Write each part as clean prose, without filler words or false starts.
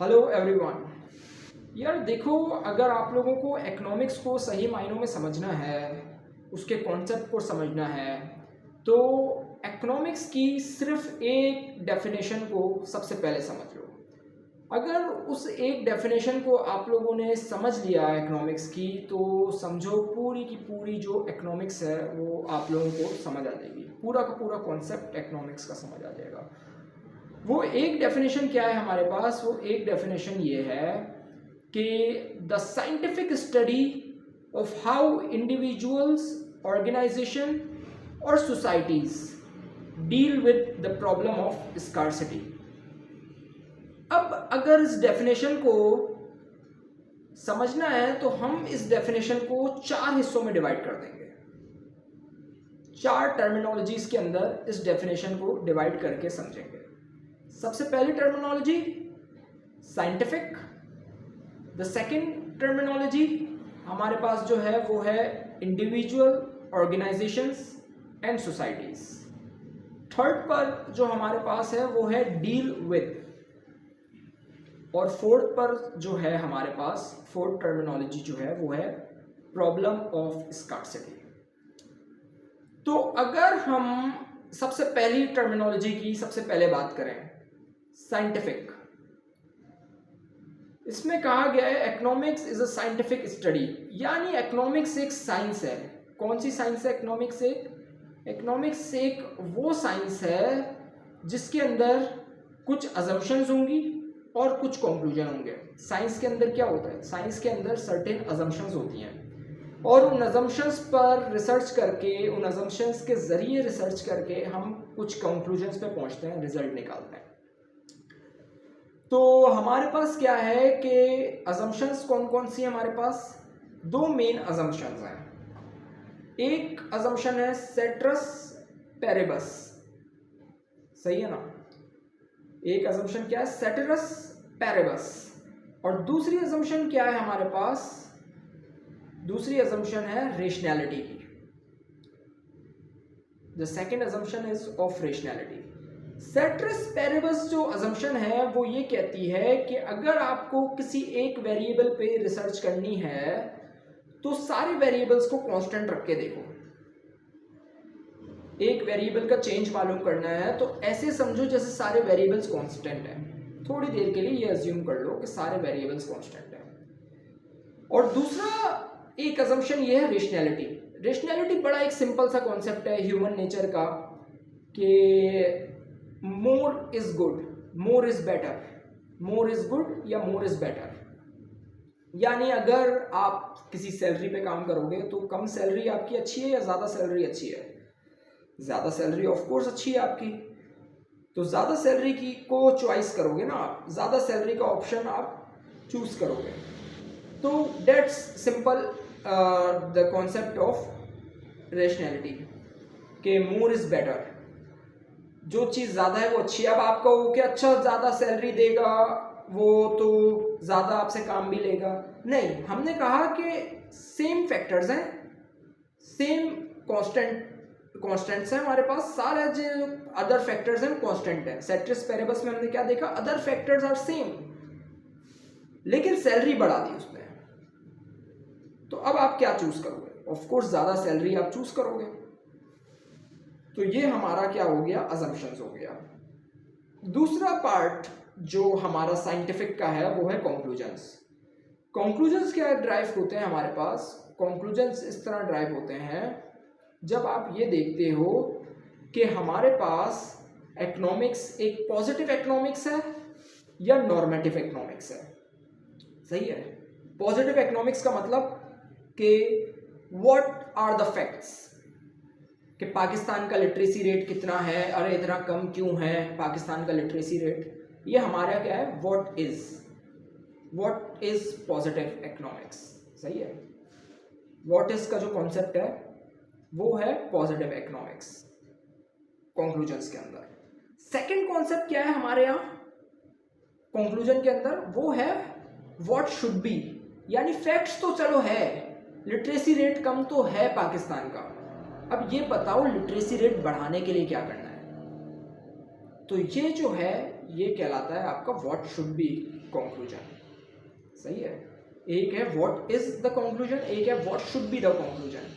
Hello everyone. यार देखो, अगर आप लोगों को इकोनॉमिक्स को सही मायनों में समझना है, उसके कॉन्सेप्ट को समझना है, तो इकोनॉमिक्स की सिर्फ एक डेफिनेशन को सबसे पहले समझ लो। अगर उस एक डेफिनेशन को आप लोगों ने समझ लिया इकोनॉमिक्स की, तो समझो पूरी की पूरी जो इकोनॉमिक्स है वो आप लोगों को समझ आ जाएगी। पूरा का पूरा कॉन्सेप्ट इकोनॉमिक्स का समझ आ जाएगा। वो एक डेफिनेशन क्या है हमारे पास? वो एक डेफिनेशन ये है कि the scientific study of how individuals, organisation और societies deal with the problem of scarcity. अब अगर इस डेफिनेशन को समझना है तो हम इस डेफिनेशन को 4 हिस्सों में डिवाइड कर देंगे। 4 टर्मिनोलॉजीज के अंदर इस डेफिनेशन को डिवाइड करके समझेंगे। सबसे पहली terminology scientific. The second terminology हमारे पास जो है वो है individual, organisations and societies. Third पर जो हमारे पास है वो है डील विद। और फोर्थ पर जो है हमारे पास, फोर्थ टर्मिनोलॉजी जो है वो है प्रॉब्लम ऑफ स्कार्सिटी। तो अगर हम सबसे पहली टर्मिनोलॉजी की सबसे पहले बात करें, साइंटिफिक, इसमें कहा गया है economics is a scientific study, यानी इकोनॉमिक्स एक साइंस है। कौन सी साइंस है इकोनॉमिक्स? इकोनॉमिक्स एक वो साइंस है जिसके अंदर कुछ अजम्पशंस होंगी और कुछ कंक्लूजन होंगे। साइंस के अंदर क्या होता है? साइंस के अंदर सर्टेन अजम्पशंस होती हैं और उन अजम्पशंस पर रिसर्च करके, उन अजम्पशंस के जरिए रिसर्च करके हम कुछ कंक्लूजन्स पे पहुंचते हैं, रिजल्ट निकालते हैं। तो हमारे पास क्या है कि अजम्पशंस कौन कौन सी है हमारे पास? 2 मेन अजम्पशंस हैं। एक अजम्पशन है सेट्रस पेरेबस, सही है ना? एक अजम्पशन क्या है? सेटेरस पेरेबस। और दूसरी अजम्पशन क्या है हमारे पास? दूसरी अजम्पशन है रेशनैलिटी की। The second assumption is of rationality. Ceteris paribus जो अजम्पशन है वो ये कहती है कि अगर आपको किसी एक वेरिएबल पे रिसर्च करनी है तो सारे वेरिएबल्स को कांस्टेंट रख के देखो। एक वेरिएबल का चेंज मालूम करना है तो ऐसे समझो जैसे सारे वेरिएबल्स कांस्टेंट हैं। थोड़ी देर के लिए ये अज्यूम कर लो कि सारे वेरिएबल्स कांस्टेंट हैं। और दूसरा एक अजम्पशन ये है रेशनैलिटी। रेशनैलिटी बड़ा एक सिंपल सा कॉन्सेप्ट है ह्यूमन नेचर का कि more is good, more is better, more is good या मोर इज बेटर। यानी अगर आप किसी सैलरी पे काम करोगे तो कम सैलरी आपकी अच्छी है या ज़्यादा सैलरी अच्छी है? ज़्यादा सैलरी ऑफ कोर्स अच्छी है आपकी। तो ज़्यादा सैलरी की को चॉइस करोगे ना आप, ज़्यादा सैलरी का ऑप्शन आप चूज करोगे। तो that's simple the concept of rationality कि मोर इज़ बेटर। जो चीज़ ज़्यादा है वो अच्छी है। अब आप कहो कि अच्छा ज़्यादा सैलरी देगा वो तो ज़्यादा आपसे काम भी लेगा, नहीं। हमने कहा कि सेम फैक्टर्स हैं, सेम कॉन्स्टेंट्स हैं हमारे पास, सारे जो अदर फैक्टर्स हैं कॉन्स्टेंट हैं। सेट्रस पेरेबस में हमने क्या देखा? अदर फैक्टर्स आर सेम, लेकिन सैलरी बढ़ा दी उसने। तो अब आप क्या चूज करोगे? ऑफ कोर्स ज़्यादा सैलरी आप चूज करोगे। तो ये हमारा क्या हो गया? अजम्पशंस हो गया। दूसरा पार्ट जो हमारा साइंटिफिक का है वो है कंक्लूजन्स। कंक्लूजन्स क्या ड्राइव होते हैं हमारे पास? कंक्लूजन्स इस तरह ड्राइव होते हैं जब आप ये देखते हो कि हमारे पास इकोनॉमिक्स एक पॉजिटिव इकोनॉमिक्स है या नॉर्मेटिव इकोनॉमिक्स है। सही है? पॉजिटिव इकोनॉमिक्स का मतलब कि व्हाट आर द फैक्ट्स, कि पाकिस्तान का लिटरेसी रेट कितना है, अरे इतना कम क्यों है पाकिस्तान का लिटरेसी रेट। ये हमारा क्या है? What is positive economics. सही है? व्हाट इज का जो कॉन्सेप्ट है वो है पॉजिटिव इकोनॉमिक्स कंक्लूजन्स के अंदर। सेकंड कॉन्सेप्ट क्या है हमारे यहाँ कंक्लूजन के अंदर? वो है व्हाट शुड बी, यानी फैक्ट्स तो चलो है, लिटरेसी रेट कम तो है पाकिस्तान का, अब ये बताओ लिटरेसी रेट बढ़ाने के लिए क्या करना है। तो ये जो है ये कहलाता है आपका व्हाट शुड बी कंक्लूजन। सही है, एक है व्हाट इज द कंक्लूजन, एक है what should be the conclusion.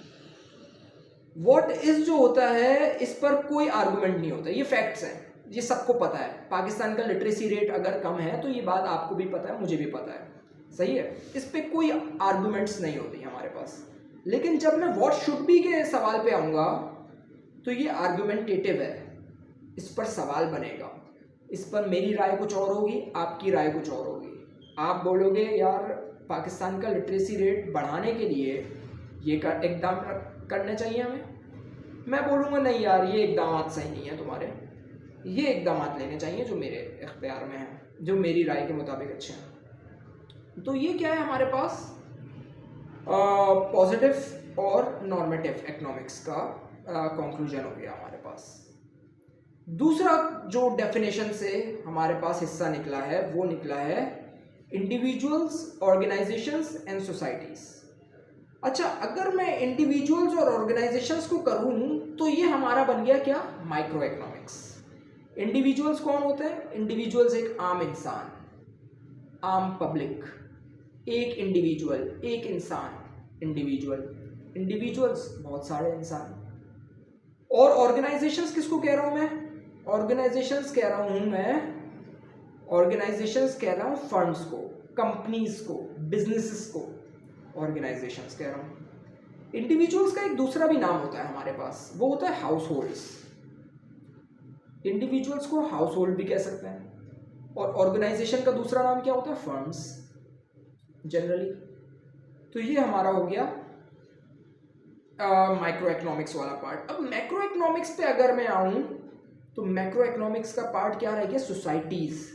What is जो होता है इस पर कोई आर्गुमेंट नहीं होता, ये फैक्ट्स हैं, ये सबको पता है। पाकिस्तान का लिटरेसी रेट अगर कम है तो ये बात आपको भी पता है, मुझे भी पता है। सही है, इस पे कोई आर्गुमेंट्स नहीं होती हमारे पास। लेकिन जब मैं व्हाट शुड बी के सवाल पे आऊँगा तो ये आर्गुमेंटेटिव है, इस पर सवाल बनेगा, इस पर मेरी राय कुछ और होगी, आपकी राय कुछ और होगी। आप बोलोगे यार पाकिस्तान का लिटरेसी रेट बढ़ाने के लिए ये इकदाम करने चाहिए हमें, मैं बोलूँगा नहीं यार ये इकदाम सही नहीं है तुम्हारे, ये इकदाम लेने चाहिए जो मेरे इख्तियार में हैं, जो मेरी राय के मुताबिक अच्छे हैं। तो ये क्या है हमारे पास पॉजिटिव और नॉर्मेटिव इकोनॉमिक्स का कंक्लूजन हो गया हमारे पास। दूसरा जो डेफिनेशन से हमारे पास हिस्सा निकला है वो निकला है इंडिविजुअल्स, ऑर्गेनाइजेशंस एंड सोसाइटीज़। अच्छा, अगर मैं इंडिविजुअल्स और ऑर्गेनाइजेशंस को करूँ तो ये हमारा बन गया क्या, माइक्रो इकोनॉमिक्स। इंडिविजुअल्स कौन होते हैं? इंडिविजुअल्स एक आम इंसान, आम पब्लिक, एक इंडिविजुअल, एक इंसान, इंडिविजुअल, इंडिविजुअल्स बहुत सारे इंसान। और ऑर्गेनाइजेशंस किसको कह रहा हूँ मैं? ऑर्गेनाइजेशंस कह रहा हूँ मैं, ऑर्गेनाइजेशंस कह रहा हूँ फर्म्स को, कंपनीज को, बिजनेसेस को ऑर्गेनाइजेशंस कह रहा हूँ। इंडिविजुअल्स का एक दूसरा भी नाम होता है हमारे पास, वो होता है हाउस होल्ड्स। इंडिविजुअल्स को हाउस होल्ड भी कह सकते हैं। और ऑर्गेनाइजेशन का दूसरा नाम क्या होता है? Firms generally. तो ये हमारा हो गया माइक्रो इकोनॉमिक्स वाला पार्ट। अब मैक्रो इकोनॉमिक्स पे अगर मैं आऊँ तो मैक्रो इकोनॉमिक्स का पार्ट क्या रह गया? सोसाइटीज़।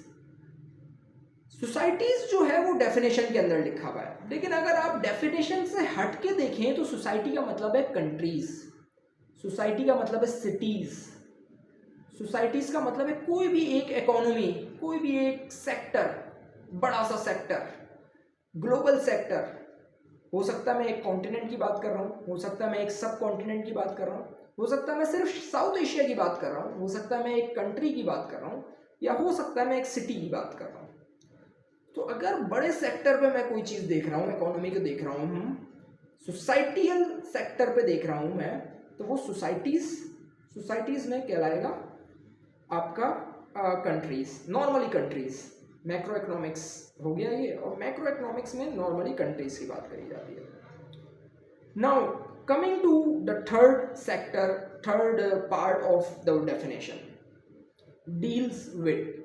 सोसाइटीज़ जो है वो डेफिनेशन के अंदर लिखा हुआ है, लेकिन अगर आप डेफिनेशन से हट के देखें तो सोसाइटी का मतलब है कंट्रीज, सोसाइटी का मतलब है सिटीज़, सोसाइटीज़ का मतलब है कोई भी एक इकोनॉमी, कोई भी एक सेक्टर, बड़ा सा सेक्टर, ग्लोबल सेक्टर। हो सकता है मैं एक कॉन्टिनेंट की बात कर रहा हूँ, हो सकता है मैं एक सब कॉन्टिनेंट की बात कर रहा हूँ, हो सकता है मैं सिर्फ साउथ एशिया की बात कर रहा हूँ, हो सकता है मैं एक कंट्री की बात कर रहा हूँ, या हो सकता है मैं एक सिटी की बात कर रहा हूँ। तो अगर बड़े सेक्टर पे मैं कोई चीज़ देख रहा हूँ, इकोनॉमी को देख रहा हूँ, सोसाइटियल सेक्टर पे देख रहा हूँ मैं, तो वो सोसाइटीज़ में कहलाएगा आपका countries, normally countries. Macro economics हो गया ये, और मैक्रो इकोनॉमिक्स में नॉर्मली कंट्रीज की बात करी जाती है। Now coming to the third sector, third part of the definition, deals with.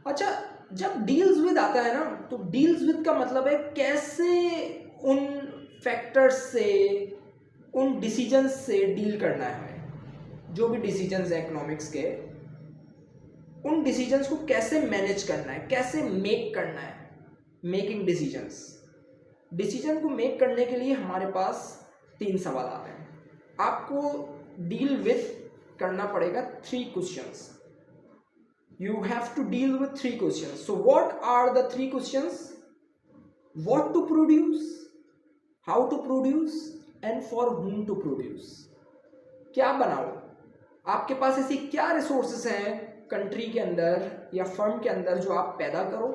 अच्छा, जब डील्स विद आता है ना, तो डील्स विद का मतलब है कैसे उन फैक्टर्स से, उन डिसीजंस से डील करना है हमें। जो भी डिसीजंस है इकोनॉमिक्स के, उन डिसीजंस को कैसे मैनेज करना है, कैसे मेक करना है, मेकिंग डिसीजंस। डिसीजन को मेक करने के लिए हमारे पास 3 सवाल आते हैं। आपको डील विद करना पड़ेगा 3 questions. You have to deal with 3 questions. So what are the 3 questions? What to produce, how to produce, and for whom to produce. क्या बनाओ? आपके पास ऐसी क्या रिसोर्सेस हैं कंट्री के अंदर या फर्म के अंदर जो आप पैदा करो,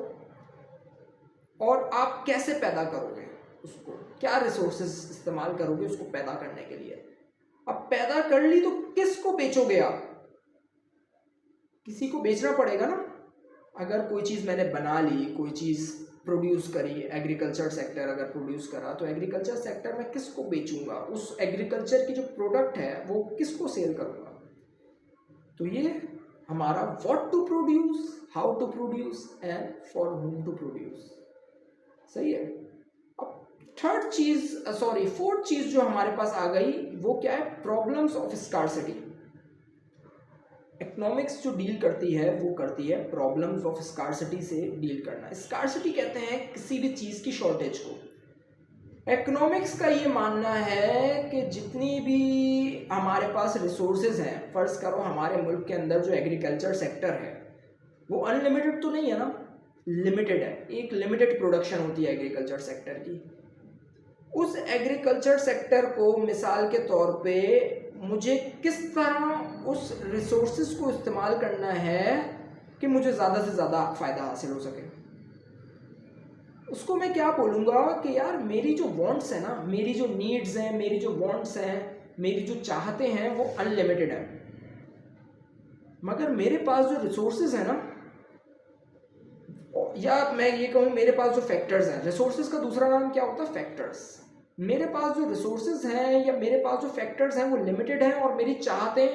और आप कैसे पैदा करोगे उसको, क्या रिसोर्सेस इस्तेमाल करोगे उसको पैदा करने के लिए। अब पैदा कर ली तो किसको बेचोगे आप? किसी को बेचना पड़ेगा ना। अगर कोई चीज़ मैंने बना ली, कोई चीज़ प्रोड्यूस करी, एग्रीकल्चर सेक्टर अगर प्रोड्यूस करा, तो एग्रीकल्चर सेक्टर में किसको बेचूंगा, उस एग्रीकल्चर की जो प्रोडक्ट है वो किसको सेल करूँगा। तो ये हमारा what to produce, how to produce and for whom to produce. सही है। अब फोर्थ चीज़ जो हमारे पास आ गई वो क्या है? Problems of scarcity. इकोनॉमिक्स जो डील करती है वो करती है प्रॉब्लम्स ऑफ स्कार्सिटी से डील करना। स्कार्सिटी कहते हैं किसी भी चीज़ की शॉर्टेज को। इकोनॉमिक्स का ये मानना है कि जितनी भी हमारे पास रिसोर्सेज हैं, फ़र्ज़ करो हमारे मुल्क के अंदर जो एग्रीकल्चर सेक्टर है वो अनलिमिटेड तो नहीं है ना, लिमिटेड है। एक लिमिटेड प्रोडक्शन होती है एग्रीकल्चर सेक्टर की। उस एग्रीकल्चर सेक्टर को मिसाल के तौर पे मुझे किस तरह उस रिसोर्सेज को इस्तेमाल करना है कि मुझे ज़्यादा से ज़्यादा फ़ायदा हासिल हो सके। उसको मैं क्या बोलूँगा कि यार मेरी जो वांट्स है ना, मेरी जो नीड्स हैं, मेरी जो वांट्स हैं, मेरी जो चाहते हैं वो अनलिमिटेड है, मगर मेरे पास जो रिसोर्सेज है ना, या मैं ये कहूँ मेरे पास जो फैक्टर्स हैं, रिसोर्सेज का दूसरा नाम क्या होता है, फैक्टर्स। मेरे पास जो रिसोर्सेज हैं या मेरे पास जो फैक्टर्स हैं वो लिमिटेड हैं और मेरी चाहतें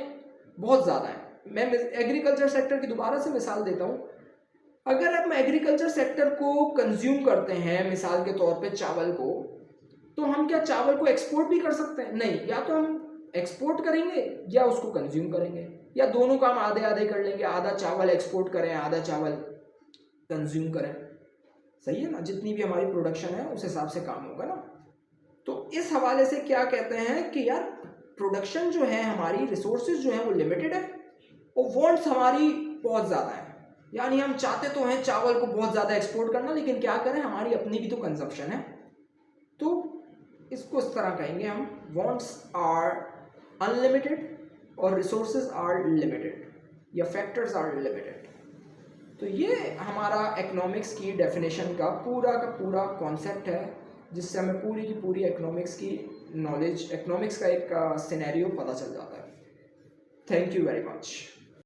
बहुत ज़्यादा हैं। मैं एग्रीकल्चर सेक्टर की दोबारा से मिसाल देता हूँ। अगर हम एग्रीकल्चर सेक्टर को कंज्यूम करते हैं, मिसाल के तौर पे चावल को, तो हम क्या चावल को एक्सपोर्ट भी कर सकते हैं? नहीं, या तो हम एक्सपोर्ट करेंगे या उसको कंज्यूम करेंगे, या दोनों काम आधे आधे कर लेंगे, आधा चावल एक्सपोर्ट करें, आधा चावल कंज्यूम करें। सही है ना, जितनी भी हमारी प्रोडक्शन है उस हिसाब से काम होगा ना। तो इस हवाले से क्या कहते हैं कि यार प्रोडक्शन जो है हमारी, रिसोर्सेज जो है वो लिमिटेड है और वांट्स हमारी बहुत ज़्यादा है। यानी हम चाहते तो हैं चावल को बहुत ज़्यादा एक्सपोर्ट करना, लेकिन क्या करें, हमारी अपनी भी तो कंजप्शन है। तो इसको इस तरह कहेंगे हम, वांट्स आर अनलिमिटेड और रिसोर्सेज आर लिमिटेड या फैक्टर्स आर लिमिटेड। तो ये हमारा इकोनॉमिक्स की डेफिनेशन का पूरा कॉन्सेप्ट है, जिससे हमें पूरी की पूरी इकोनॉमिक्स की नॉलेज, इकोनॉमिक्स का एक सिनेरियो पता चल जाता है। Thank you very much.